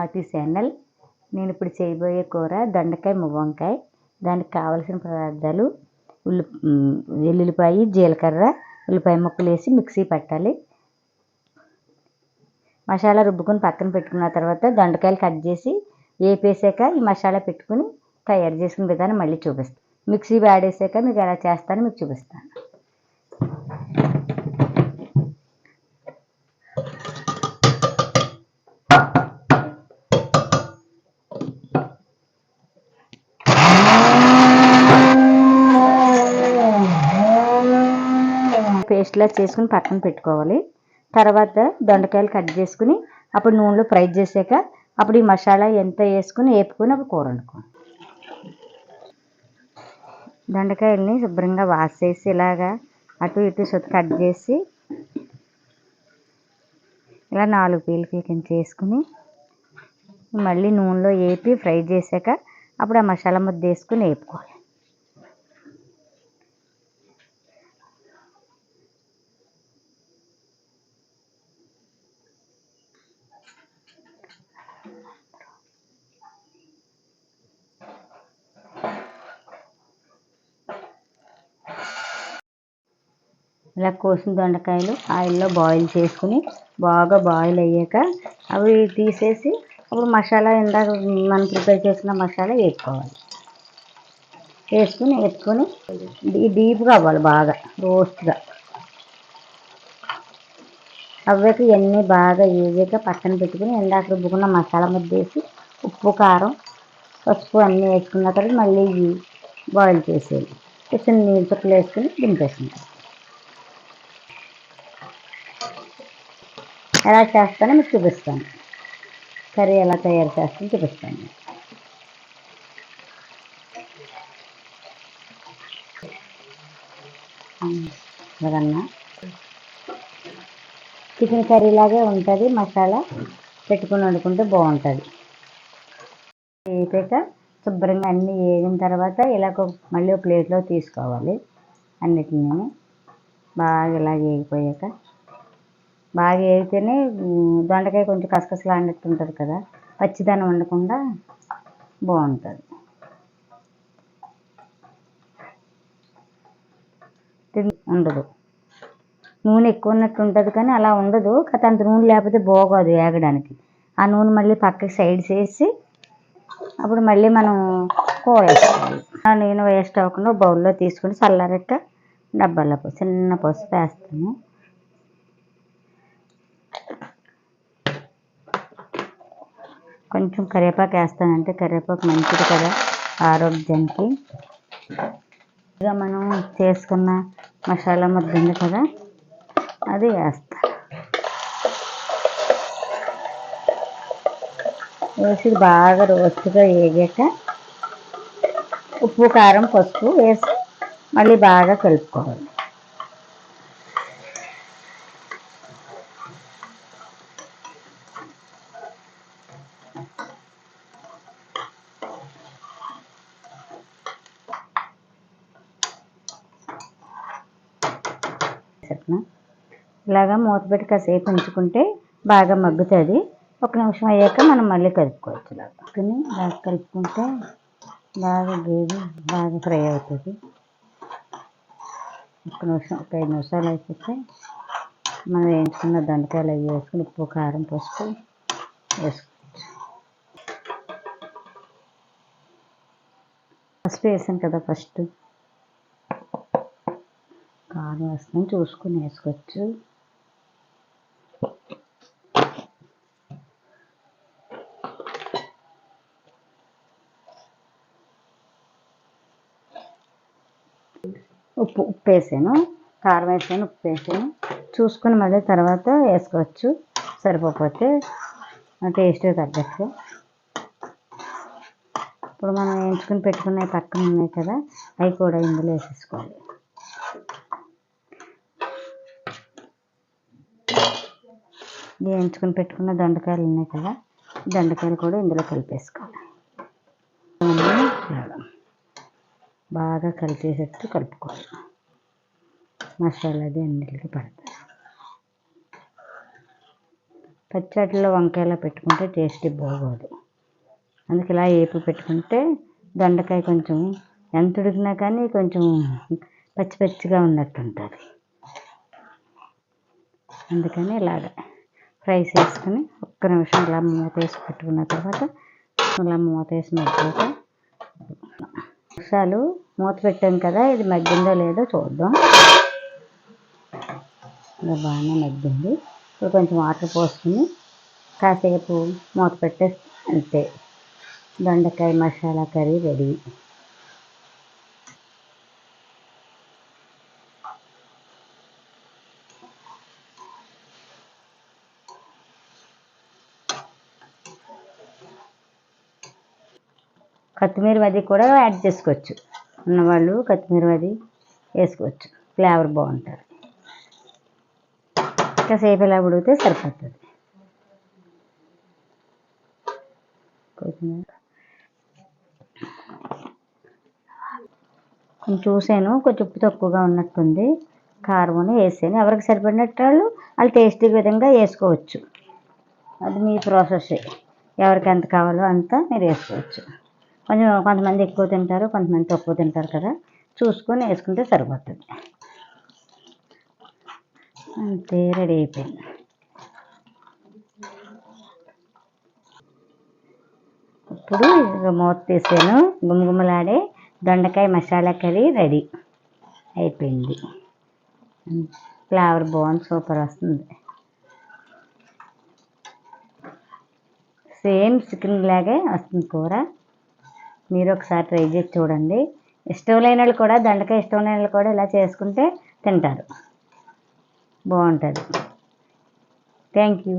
Happy channel. నేను ఇప్పుడు చేయబోయే కూర దొండకాయ మువ్వంకాయ. దానికి కావలసిన పదార్థాలు వెల్లుల్లిపాయ, జీలకర్ర, ఉల్లిపాయ ముక్కలు వేసి మిక్సీ పట్టాలి. మసాలా రుబ్బుకొని పక్కన పెట్టుకున్న తర్వాత దొండకాయలు కట్ చేసి వేపేసాక ఈ మసాలా పెట్టుకుని తయారు చేసుకునే విధానం మళ్ళీ చూపిస్తాను. మిక్సీ వాడేసాక మీకు ఎలా చేస్తానో మీకు చూపిస్తాను. పేస్ట్లా చేసుకుని పక్కన పెట్టుకోవాలి. తర్వాత దొండకాయలు కట్ చేసుకుని అప్పుడు నూనెలో ఫ్రై చేసాక అప్పుడు ఈ మసాలా ఎంత వేసుకుని వేపుకొని అప్పుడు కూర వండుకోవాలి. దొండకాయలని శుభ్రంగా వాష్ చేసి ఇలాగా అటు ఇటు కట్ చేసి ఇలా 4 పీలకి కింద చేసుకుని మళ్ళీ నూనెలో వేపి ఫ్రై చేసాక అప్పుడు ఆ మసాలా ముద్ద వేసుకుని వేపుకోవాలి. ఇలా కోసిన దొండకాయలు ఆయిల్లో బాయిల్ చేసుకుని బాగా బాయిల్ అయ్యాక అవి తీసేసి అప్పుడు మసాలా ఇందాక మనం ప్రిపేర్ చేసిన మసాలా వేసుకోవాలి. వేసుకుని డీప్గా అవ్వాలి, బాగా రోస్ట్గా అవ్వాక ఇవన్నీ బాగా వేసాక పక్కన పెట్టుకుని ఇందాక రుబ్బుకున్న మసాలా ముద్ద వేసి ఉప్పు, కారం, పసుపు అన్నీ వేసుకున్న తర్వాత మళ్ళీ బాయిల్ చేసేది. కొంచెం నీళ్ళు చుక్కలు వేసుకుని దింపేసుకుంటాం. ఎలా చేస్తానో మీకు చూపిస్తాను. కర్రీ ఎలా తయారు చేస్తానో చూపిస్తాను. ఏదన్నా చికెన్ కర్రీ లాగే ఉంటుంది. మసాలా పెట్టుకుని వండుకుంటే బాగుంటుంది. వేపాక శుభ్రంగా అన్నీ వేగిన తర్వాత ఇలా మళ్ళీ ఒక ప్లేట్లో తీసుకోవాలి. అన్నిటిని బాగా ఇలా వేగిపోయాక బాగా వేగితేనే దొండకాయ కొంచెం కసకసలాడినట్టు ఉంటుంది కదా, పచ్చిదనం ఉండకుండా బాగుంటుంది. ఉండదు, నూనె ఎక్కువ ఉన్నట్టు ఉంటుంది కానీ అలా ఉండదు. కాకపోతే అంత నూనె లేకపోతే బాగోదు వేగడానికి. ఆ నూనె మళ్ళీ పక్కకి సైడ్ చేసి అప్పుడు మళ్ళీ మనం కూర వేసుకోవాలి. ఆ నూనె వేస్ట్ అవ్వకుండా బౌల్లో తీసుకుని చల్లారక డబ్బాలో చిన్న పసుపు వేస్తాను. కొంచెం కరివేపాకు వేస్తానంటే కరివేపాకు మంచిది కదా ఆరోగ్యానికి. ఇక మనం చేసుకున్న మసాలా ముద్ద ఉంది కదా, అది వేస్తాను. వేసి బాగా రోస్ట్గా వేగాక ఉప్పు, కారం, పసుపు వేసి మళ్ళీ బాగా కలుపుకోవాలి. ఇలాగా మూత పెట్టి కాసేపు ఉంచుకుంటే బాగా మగ్గుతుంది. 1 నిమిషం అయ్యాక మనం మళ్ళీ కలుపుకోవచ్చు. బాగా కలుపుకుంటే బాగా గ్రేవీ బాగా ఫ్రై అవుతుంది. 1 నిమిషం, 5 నిమిషాలు అయిపోతే మనం వేయించుకున్న దొండకాయలు అవి వేసుకుని ఉప్పు, కారం, పసుపు వేసుకోవచ్చు. పసుపు వేసాను కదా, ఫస్ట్ కారం వేసుకొని చూసుకుని వేసుకోవచ్చు. ఉప్పు వేసాను, కారం వేసాను, ఉప్పు వేసాను. చూసుకుని మళ్ళీ తర్వాత వేసుకోవచ్చు. సరిపోతే టేస్ట్ తగ్గట్టు. ఇప్పుడు మనం వేయించుకుని పెట్టుకున్నవి పక్కన ఉన్నాయి కదా, అవి కూడా ఇందులో వేసేసుకోవాలి. వేయించుకుని పెట్టుకున్న దొండకాయలు ఉన్నాయి కదా, దొండకాయలు కూడా ఇందులో కలిపేసుకోవాలి. బాగా కలిపేసేట్టు కలుపుకోవాలి. మసాలా అది అన్నిటికీ పడుతుంది. పచ్చడిలో వంకాయలా పెట్టుకుంటే టేస్టీ బాగోదు. అందుకే ఇలా ఏపు పెట్టుకుంటే దొండకాయ కొంచెం ఎంత ఉడికినా కానీ కొంచెం పచ్చి పచ్చిగా ఉన్నట్టు ఉంటుంది. అందుకని ఇలాగ ఫ్రై చేసుకుని ఒక్క నిమిషం ఇలా మూత వేసి పెట్టుకున్న తర్వాత ఇలా మూత వేసి మగ్గాక నిమిషాలు మూత పెట్టాం కదా, ఇది మగ్గిందో లేదో చూద్దాం. ఇలా బాగానే మగ్గింది. ఇప్పుడు కొంచెం వాటర్ పోసుకుని కాసేపు మూత పెట్టేసి అంతే, దొండకాయ మసాలా కర్రీ రెడీ. కొత్తిమీర అది కూడా యాడ్ చేసుకోవచ్చు, ఉన్నవాళ్ళు కొత్తిమీర అది వేసుకోవచ్చు, ఫ్లేవర్ బాగుంటుంది. కాసేపు ఇలా ఉడికితే సరిపోతుంది. కొత్తిమీర కొంచెం చూసాను, కొంచెం ఉప్పు తక్కువగా ఉన్నట్టుంది, కారం వేసాను. ఎవరికి సరిపడినట్టు వాళ్ళు టేస్టీ విధంగా వేసుకోవచ్చు. అది మీ ప్రాసెస్, ఎవరికి ఎంత కావాలో అంత మీరు వేసుకోవచ్చు. కొంతమంది ఎక్కువ తింటారు, కొంతమంది తక్కువ తింటారు కదా, చూసుకొని వేసుకుంటే సరిపోతుంది. అంతే, రెడీ అయిపోయింది. ఇప్పుడు మూత తీసాను, గుమగుమలాడే దొండకాయ మసాలా కర్రీ రెడీ అయిపోయింది. ఫ్లేవర్ బాగుంది, సూపర్ వస్తుంది. సేమ్ చికెన్ లాగే వస్తుంది కూర. మీరు ఒకసారి ట్రై చేసి చూడండి. ఇష్టం లేని వాళ్ళు కూడా, దొండకాయ ఇష్టం లేని వాళ్ళు కూడా ఇలా చేసుకుంటే తింటారు, బాగుంటుంది. Thank you.